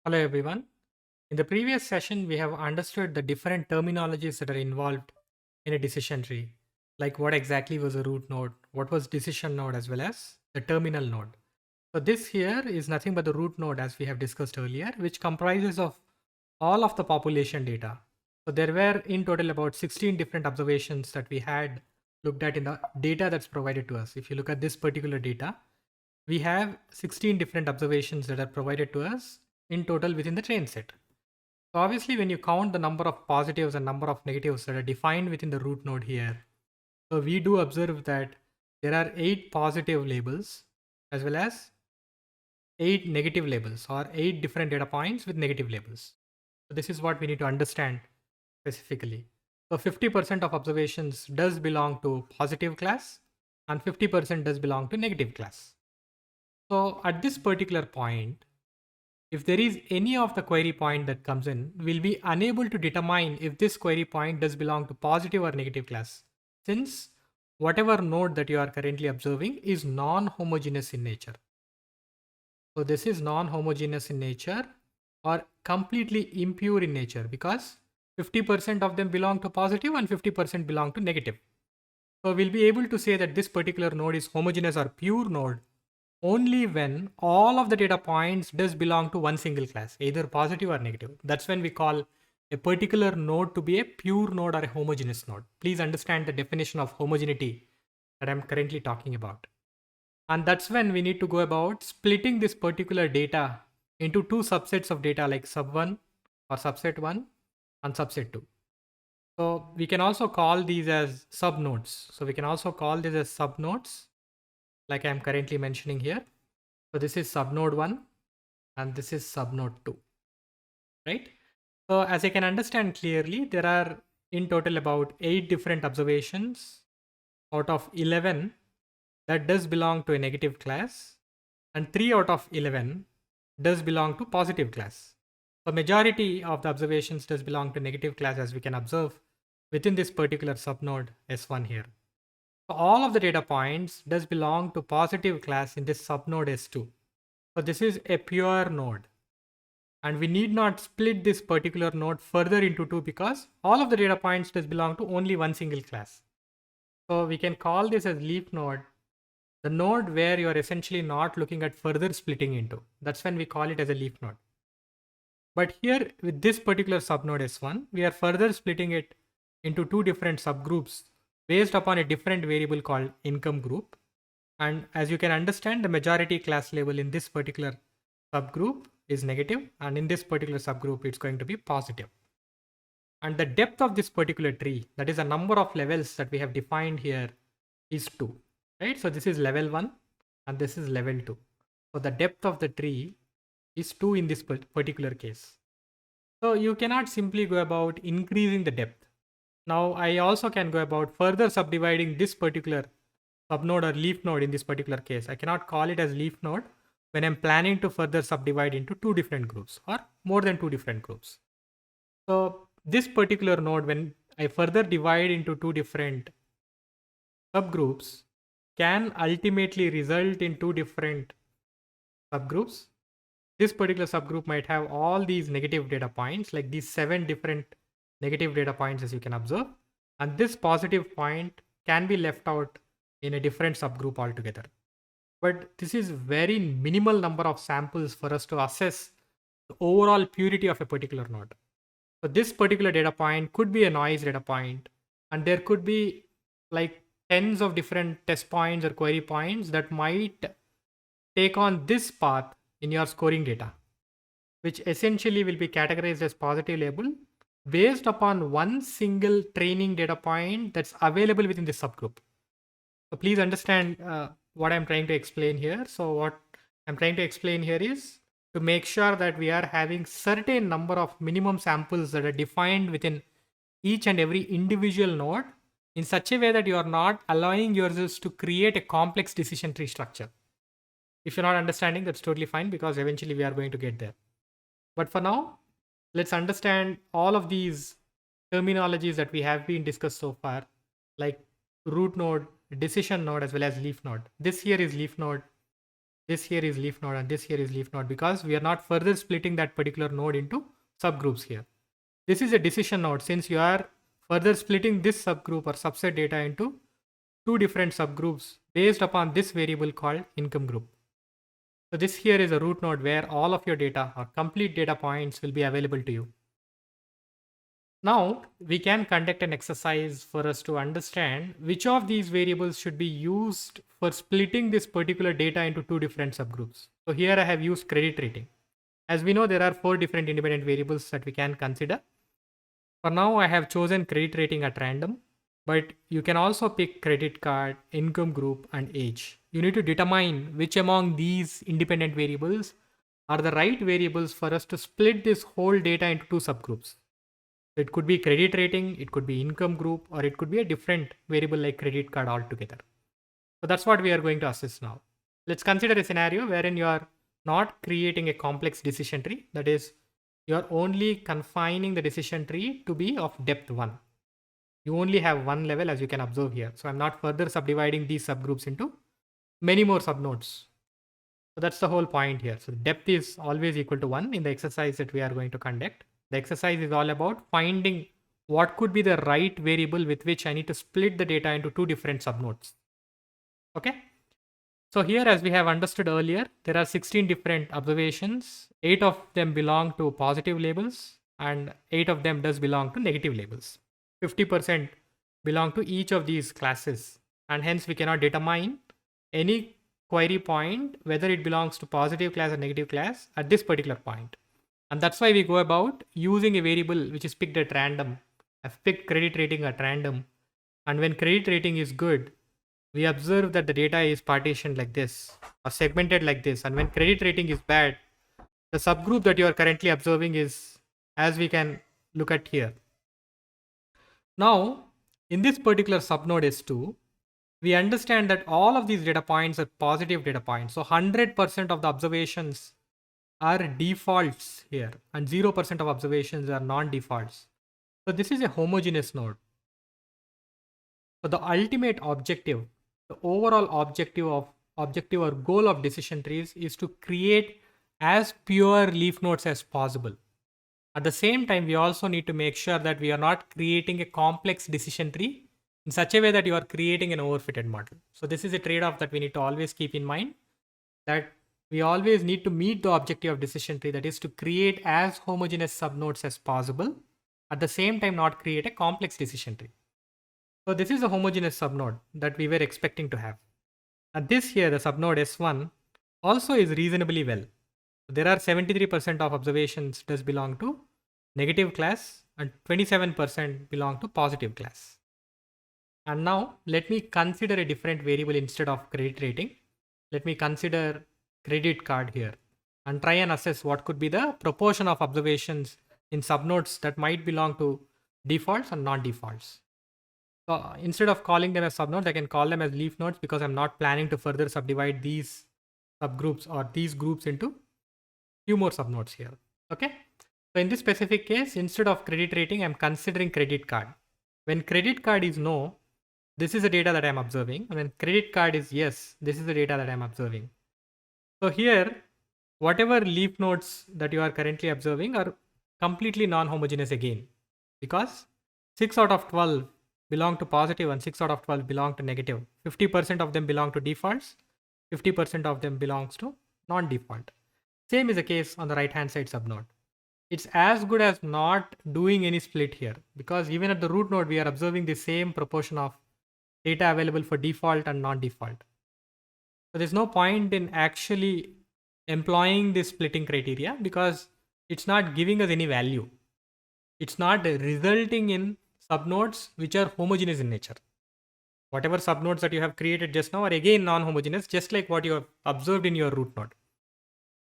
Hello everyone. In the previous session, we have understood the different terminologies that are involved in a decision tree, like what exactly was a root node, what was decision node, as well as the terminal node. So this here is nothing but the root node as we have discussed earlier, which comprises of all of the population data. So there were in total about 16 different observations that we had looked at in the data that's provided to us. If you look at this particular data, we have 16 different observations that are provided to us in total within the train set. So obviously when you count the number of positives and number of negatives that are defined within the root node here, so we do observe that there are 8 positive labels as well as 8 negative labels or 8 different data points with negative labels. So this is what we need to understand specifically. So 50% of observations does belong to positive class and 50% does belong to negative class. So at this particular point, if there is any of the query point that comes in, we'll be unable to determine if this query point does belong to positive or negative class, since whatever node that you are currently observing is non-homogeneous in nature. So this is non-homogeneous in nature or completely impure in nature because 50% of them belong to positive and 50% belong to negative. So we'll be able to say that this particular node is homogeneous or pure node only when all of the data points does belong to one single class, either positive or negative. That's when we call a particular node to be a pure node or a homogeneous node. Please understand the definition of homogeneity that I'm currently talking about. And that's when we need to go about splitting this particular data into two subsets of data like sub1 or subset 1 and subset 2. So we can also call these as subnodes. So we can also call this as subnodes like I'm currently mentioning here. So this is subnode 1 and this is subnode 2, right? So as I can understand clearly, there are in total about 8 different observations out of 11 that does belong to a negative class and 3 out of 11 does belong to positive class. So majority of the observations does belong to negative class as we can observe within this particular subnode S1 here. So all of the data points does belong to positive class in this subnode S2. So this is a pure node. And we need not split this particular node further into two because all of the data points does belong to only one single class. So we can call this as leaf node, the node where you are essentially not looking at further splitting into. That's when we call it as a leaf node. But here with this particular subnode S1, we are further splitting it into two different subgroups based upon a different variable called income group. And as you can understand, the majority class label in this particular subgroup is negative, and in this particular subgroup, it's going to be positive. And the depth of this particular tree, that is the number of levels that we have defined here, is 2, right? So this is level 1 and this is level 2. So the depth of the tree is 2 in this particular case. So you cannot simply go about increasing the depth. Now I also can go about further subdividing this particular subnode or leaf node in this particular case. I cannot call it as leaf node when I'm planning to further subdivide into two different groups or more than two different groups. So this particular node, when I further divide into two different subgroups, can ultimately result in two different subgroups. This particular subgroup might have all these negative data points, like these 7 different negative data points as you can observe. And this positive point can be left out in a different subgroup altogether. But this is very minimal number of samples for us to assess the overall purity of a particular node. So this particular data point could be a noise data point, and there could be like tens of different test points or query points that might take on this path in your scoring data, which essentially will be categorized as positive label based upon one single training data point that's available within this subgroup. So please understand what I'm trying to explain here. So what I'm trying to explain here is to make sure that we are having certain number of minimum samples that are defined within each and every individual node in such a way that you are not allowing yourselves to create a complex decision tree structure. If you're not understanding, that's totally fine because eventually we are going to get there. But for now, let's understand all of these terminologies that we have been discussed so far, like root node, decision node, as well as leaf node. This here is leaf node. This here is leaf node and this here is leaf node because we are not further splitting that particular node into subgroups here. This is a decision node since you are further splitting this subgroup or subset data into two different subgroups based upon this variable called income group. So this here is a root node where all of your data or complete data points will be available to you. Now we can conduct an exercise for us to understand which of these variables should be used for splitting this particular data into two different subgroups. So here I have used credit rating. As we know, there are 4 different independent variables that we can consider. For now, I have chosen credit rating at random, but you can also pick credit card, income group, and age. You need to determine which among these independent variables are the right variables for us to split this whole data into two subgroups. It could be credit rating, it could be income group, or it could be a different variable like credit card altogether. So that's what we are going to assess now. Let's consider a scenario wherein you are not creating a complex decision tree. That is, you are only confining the decision tree to be of depth 1. You only have one level as you can observe here. So I'm not further subdividing these subgroups into many more subnodes. So that's the whole point here. So depth is always equal to 1 in the exercise that we are going to conduct. The exercise is all about finding what could be the right variable with which I need to split the data into two different subnodes. Okay. So here, as we have understood earlier, there are 16 different observations. 8 of them belong to positive labels and 8 of them does belong to negative labels. 50% belong to each of these classes, and hence we cannot determine any query point whether it belongs to positive class or negative class at this particular point. And that's why we go about using a variable which is picked at random. I've picked credit rating at random, and when credit rating is good, we observe that the data is partitioned like this or segmented like this. And when credit rating is bad, the subgroup that you are currently observing is as we can look at here. Now, in this particular subnode S2, we understand that all of these data points are positive data points. So 100% of the observations are defaults here and 0% of observations are non-defaults. So this is a homogeneous node. So the ultimate objective, the overall objective or goal of decision trees is to create as pure leaf nodes as possible. At the same time, we also need to make sure that we are not creating a complex decision tree in such a way that you are creating an overfitted model. So this is a trade-off that we need to always keep in mind, that we always need to meet the objective of decision tree, that is to create as homogeneous subnodes as possible, at the same time not create a complex decision tree. So this is a homogeneous subnode that we were expecting to have. And this here, the subnode S1 also is reasonably well. There are 73% of observations does belong to negative class and 27% belong to positive class. And now let me consider a different variable instead of credit rating. Let me consider credit card here and try and assess what could be the proportion of observations in subnodes that might belong to defaults and non-defaults. So instead of calling them as subnodes, I can call them as leaf nodes because I'm not planning to further subdivide these subgroups or these groups into few more subnodes here. Okay. So in this specific case, instead of credit rating, I'm considering credit card. When credit card is no, this is the data that I'm observing. And when credit card is yes, this is the data that I'm observing. So here, whatever leaf nodes that you are currently observing are completely non-homogeneous again, because 6 out of 12 belong to positive and 6 out of 12 belong to negative. 50% of them belong to defaults, 50% of them belongs to non-default. Same is the case on the right hand side subnode. It's as good as not doing any split here, because even at the root node we are observing the same proportion of data available for default and non-default. So there's no point in actually employing this splitting criteria because it's not giving us any value. It's not resulting in subnodes which are homogeneous in nature. Whatever subnodes that you have created just now are again non-homogeneous, just like what you have observed in your root node.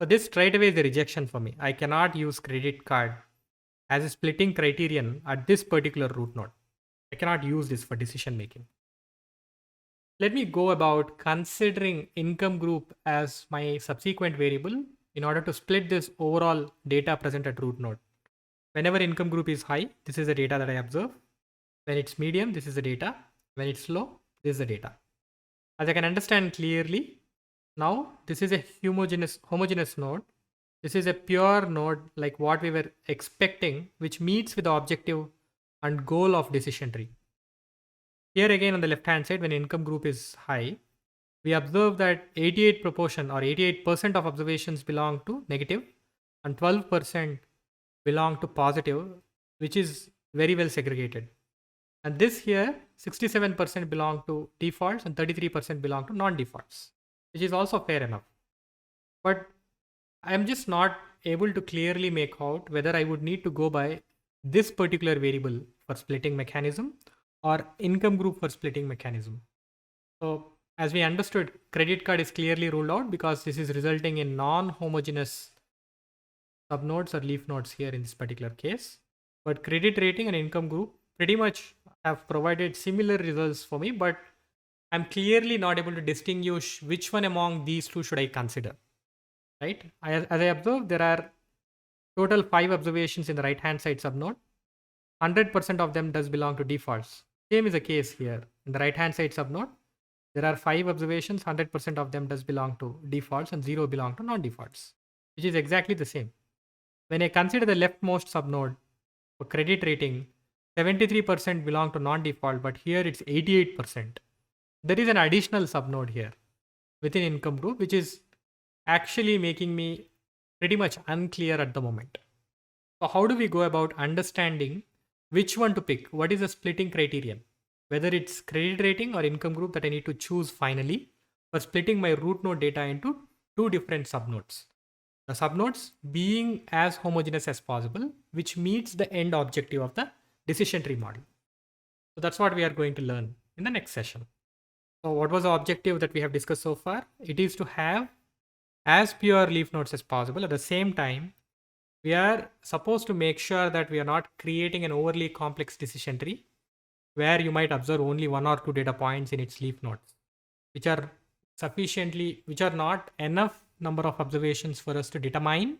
So this straight away is a rejection for me. I cannot use credit card as a splitting criterion at this particular root node. I cannot use this for decision making. Let me go about considering income group as my subsequent variable in order to split this overall data present at root node. Whenever income group is high, this is the data that I observe. When it's medium, this is the data. When it's low, this is the data. As I can understand clearly, Now this is a homogeneous node. This is a pure node like what we were expecting, which meets with the objective and goal of decision tree. Here again on the left hand side, when income group is high, we observe that 88 proportion or 88% of observations belong to negative and 12% belong to positive, which is very well segregated. And this here, 67% belong to defaults and 33% belong to non-defaults, which is also fair enough. But I'm just not able to clearly make out whether I would need to go by this particular variable for splitting mechanism or income group for splitting mechanism. So as we understood, credit card is clearly ruled out because this is resulting in non-homogeneous subnodes or leaf nodes here in this particular case. But credit rating and income group pretty much have provided similar results for me, but I'm clearly not able to distinguish which one among these two should I consider, right? As I observed, there are total 5 observations in the right hand side subnode. 100% of them does belong to defaults. Same is the case here. In the right hand side subnode, there are 5 observations, 100% of them does belong to defaults and 0 belong to non-defaults, which is exactly the same. When I consider the leftmost subnode for credit rating, 73% belong to non-default, but here it's 88%. There is an additional subnode here within income group, which is actually making me pretty much unclear at the moment. So how do we go about understanding which one to pick? What is the splitting criterion? Whether it's credit rating or income group that I need to choose finally for splitting my root node data into 2 different subnodes. The subnodes being as homogeneous as possible, which meets the end objective of the decision tree model. So that's what we are going to learn in the next session. So what was the objective that we have discussed so far? It is to have as pure leaf nodes as possible. At the same time, we are supposed to make sure that we are not creating an overly complex decision tree where you might observe only 1 or 2 data points in its leaf nodes, which are not enough number of observations for us to determine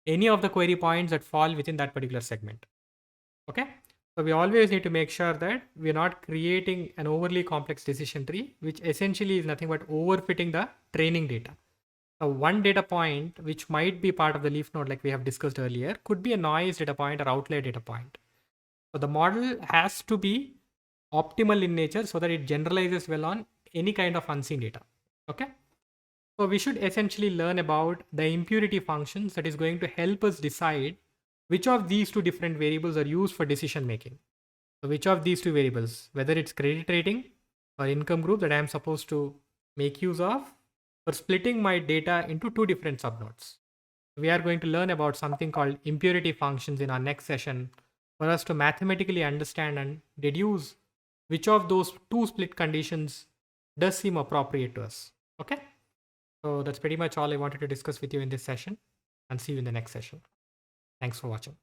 any of the query points that fall within that particular segment. Okay. So we always need to make sure that we're not creating an overly complex decision tree, which essentially is nothing but overfitting the training data. So one data point, which might be part of the leaf node like we have discussed earlier, could be a noise data point or outlier data point. So the model has to be optimal in nature so that it generalizes well on any kind of unseen data. Okay. So we should essentially learn about the impurity functions that is going to help us decide which of these 2 different variables are used for decision making. So which of these 2 variables, whether it's credit rating or income group that I am supposed to make use of for splitting my data into 2 different subnodes. We are going to learn about something called impurity functions in our next session for us to mathematically understand and deduce which of those 2 split conditions does seem appropriate to us. Okay. So that's pretty much all I wanted to discuss with you in this session, and see you in the next session. Thanks for watching.